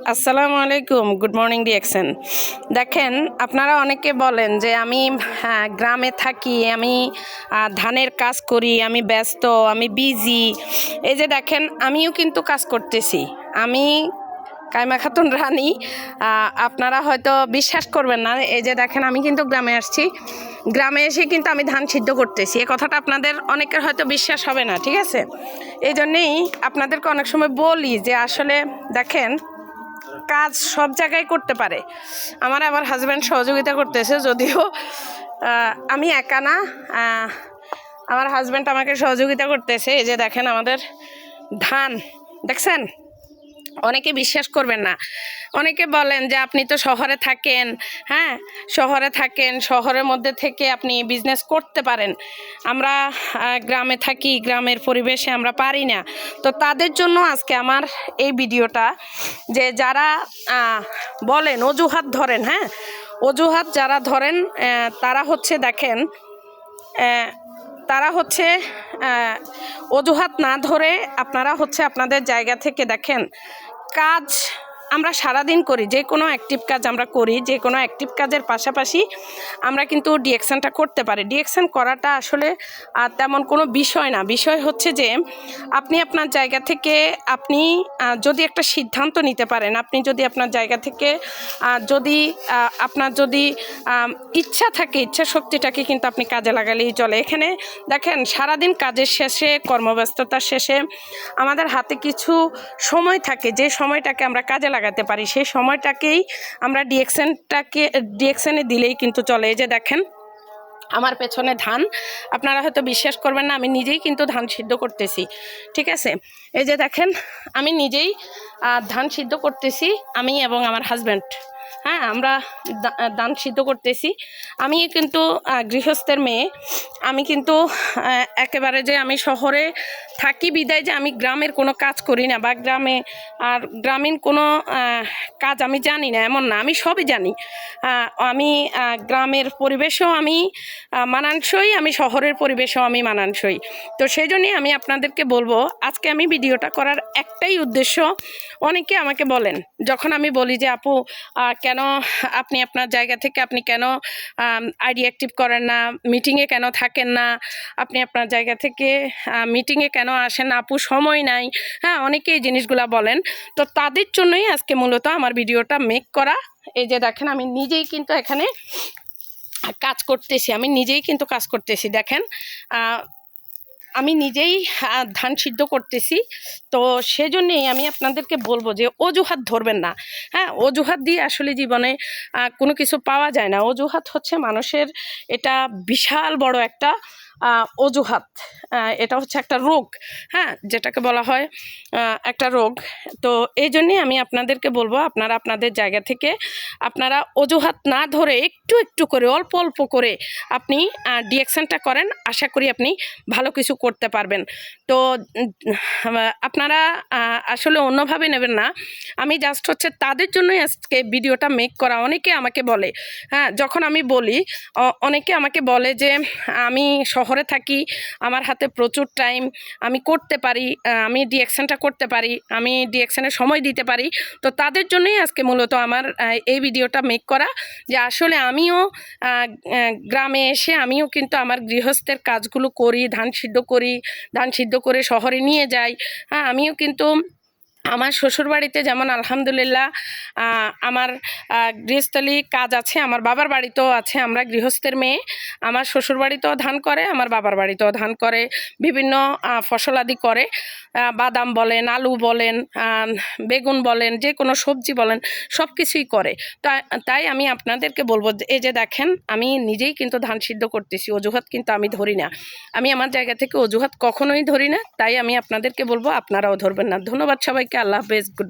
আসসালামু আলাইকুম, good morning DXN. দেখেন, আপনারা অনেকে বলেন যে আমি গ্রামে থাকি, আমি ধানের কাজ করি, আমি ব্যস্ত, আমি বিজি। এই যে দেখেন, আমিও কিন্তু কাজ করতেছি। আমি কাইমা খাতুন রানী। আপনারা হয়তো বিশ্বাস করবেন না, এই যে দেখেন আমি কিন্তু গ্রামে আসছি। গ্রামে এসে কিন্তু আমি ধান সিদ্ধ করতেছি। এই কথাটা আপনাদের অনেকের হয়তো বিশ্বাস হবে না, ঠিক আছে? এই জন্যেই আপনাদেরকে অনেক সময় বলি যে আসলে দেখেন, কাজ সব জায়গায় করতে পারে। আমার হাজব্যান্ড সহযোগিতা করতেছে, যদিও আমি একা না, আমার হাজব্যান্ড আমাকে সহযোগিতা করতেছে। এই যে দেখেন আমাদের ধান দেখছেন। অনেকে বিশ্বাস করবেন না, অনেকে বলেন যে আপনি তো শহরে থাকেন, হ্যাঁ শহরে থাকেন, শহরের মধ্যে থেকে আপনি বিজনেস করতে পারেন। আমরা গ্রামে থাকি, গ্রামের পরিবেশে আমরা পারি না। তো তাদের জন্য আজকে আমার এই ভিডিওটা, যে যারা বলেন অজুহাত ধরেন, হ্যাঁ অজুহাত যারা ধরেন তারা হচ্ছে দেখেন, তারা হচ্ছে অজুহাত না ধরে আপনারা হচ্ছে আপনাদের জায়গা থেকে দেখেন কাজ আমরা সারাদিন করি, যে কোনো অ্যাক্টিভ কাজ আমরা করি, যে কোনো অ্যাক্টিভ কাজের পাশাপাশি আমরা কিন্তু ডিএকশনটা করতে পারি। ডিএকশন করাটা আসলে তেমন কোনো বিষয় না। বিষয় হচ্ছে যে আপনি আপনার জায়গা থেকে আপনি যদি একটা সিদ্ধান্ত নিতে পারেন, আপনি যদি আপনার জায়গা থেকে যদি আপনার যদি ইচ্ছা থাকে, ইচ্ছা শক্তিটাকে কিন্তু আপনি কাজে লাগালেই চলে। এখানে দেখেন সারাদিন কাজের শেষে, কর্মব্যস্ততার শেষে আমাদের হাতে কিছু সময় থাকে, যে সময়টাকে আমরা কাজে লাগাতে পারি। সেই সময়টাকেই আমরা ডিএকশনে দিলেই কিন্তু চলে। এই যে দেখেন আমার পেছনে ধান, আপনারা হয়তো বিশ্বাস করবেন না, আমি নিজেই কিন্তু ধান সিদ্ধ করতেছি, ঠিক আছে? এই যে দেখেন আমি নিজেই ধান সিদ্ধ করতেছি, আমি এবং আমার হাজব্যান্ড, হ্যাঁ আমরা ধান সিদ্ধ করতেছি। আমি কিন্তু গৃহস্থের মেয়ে, আমি কিন্তু একেবারে যে আমি শহরে থাকি বিদায় যে আমি গ্রামের কোনো কাজ করি না, বা গ্রামীণ কোনো কাজ আমি জানি না এমন না, আমি সবই জানি। আমি গ্রামের পরিবেশেও আমি মানানসই, আমি শহরের পরিবেশেও আমি মানানসই। তো সেই জন্যই আমি আপনাদেরকে বলবো, আজকে আমি ভিডিওটা করার একটাই উদ্দেশ্য। অনেকে আমাকে বলেন, যখন আমি বলি যে আপু কেন আপনি আপনার জায়গা থেকে আপনি কেন আইডি অ্যাক্টিভ করেন না, মিটিংয়ে কেন থাকেন না, আপনি আপনার জায়গা থেকে মিটিংয়ে কেন আসেন না, আপু সময় নাই, হ্যাঁ অনেকে এই জিনিসগুলো বলেন। তো তাদের জন্যই আজকে মূলত আমার ভিডিওটা মেক করা। এই যে দেখেন আমি নিজেই কিন্তু এখানে কাজ করতেছি, আমি নিজেই কিন্তু কাজ করতেছি। দেখেন আমি নিজেই ধান সিদ্ধ করতেছি। তো সেজন্যেই আমি আপনাদেরকে বলবো যে অজুহাত ধরবেন না। হ্যাঁ অজুহাত দিয়ে আসলে জীবনে কোনো কিছু পাওয়া যায় না। অজুহাত হচ্ছে মানুষের, এটা বিশাল বড় একটা অজুহাত। এটা হচ্ছে একটা রোগ, হ্যাঁ যেটাকে বলা হয় একটা রোগ। তো এই জন্যেই আমি আপনাদেরকে বলবো, আপনারা আপনাদের জায়গা থেকে আপনারা অজুহাত না ধরে একটু একটু করে, অল্প অল্প করে আপনি ডিএকশনটা করেন। আশা করি আপনি ভালো কিছু করতে পারবেন। তো আপনারা আসলে অন্যভাবে নেবেন না, আমি জাস্ট হচ্ছে তাদের জন্যই আজকে ভিডিওটা মেক করা। অনেকে আমাকে বলে, হ্যাঁ যখন আমি বলি, অনেকে আমাকে বলে যে আমি শহরে থাকি, আমার হাতে প্রচুর টাইম, আমি করতে পারি, আমি ডিএকশনটা করতে পারি, আমি ডিএকশনের সময় দিতে পারি। তো তাদের জন্যই আজকে মূলত আমার এই ভিডিওটা মেক করা, যে আসলে আমিও গ্রামে এসে আমিও কিন্তু আমার গৃহস্থের কাজগুলো করি, ধান সিদ্ধ করি, ধান সিদ্ধ করে শহরে নিয়ে যাই। হ্যাঁ আমিও কিন্তু আমার শ্বশুরবাড়িতে যেমন আলহামদুলিল্লাহ আমার গৃহস্থলী কাজ আছে, আমার বাবার বাড়িতেও আছে। আমরা গৃহস্থের মেয়ে, আমার শ্বশুরবাড়িতেও ধান করে, আমার বাবার বাড়িতেও ধান করে, বিভিন্ন ফসলাদি করে, বাদাম বলেন, আলু বলেন, বেগুন বলেন, যে কোনো সবজি বলেন, সব কিছুই করে। তাই আমি আপনাদেরকে বলবো, এই যে দেখেন আমি নিজেই কিন্তু ধান সিদ্ধ করতেছি, অজুহাত কিন্তু আমি ধরি না। আমি আমার জায়গা থেকে অজুহাত কখনোই ধরি না। তাই আমি আপনাদেরকে বলবো আপনারাও ধরবেন না। ধন্যবাদ সবাইকে, আল্লাহ হাফেজ, গুড মর্নিং।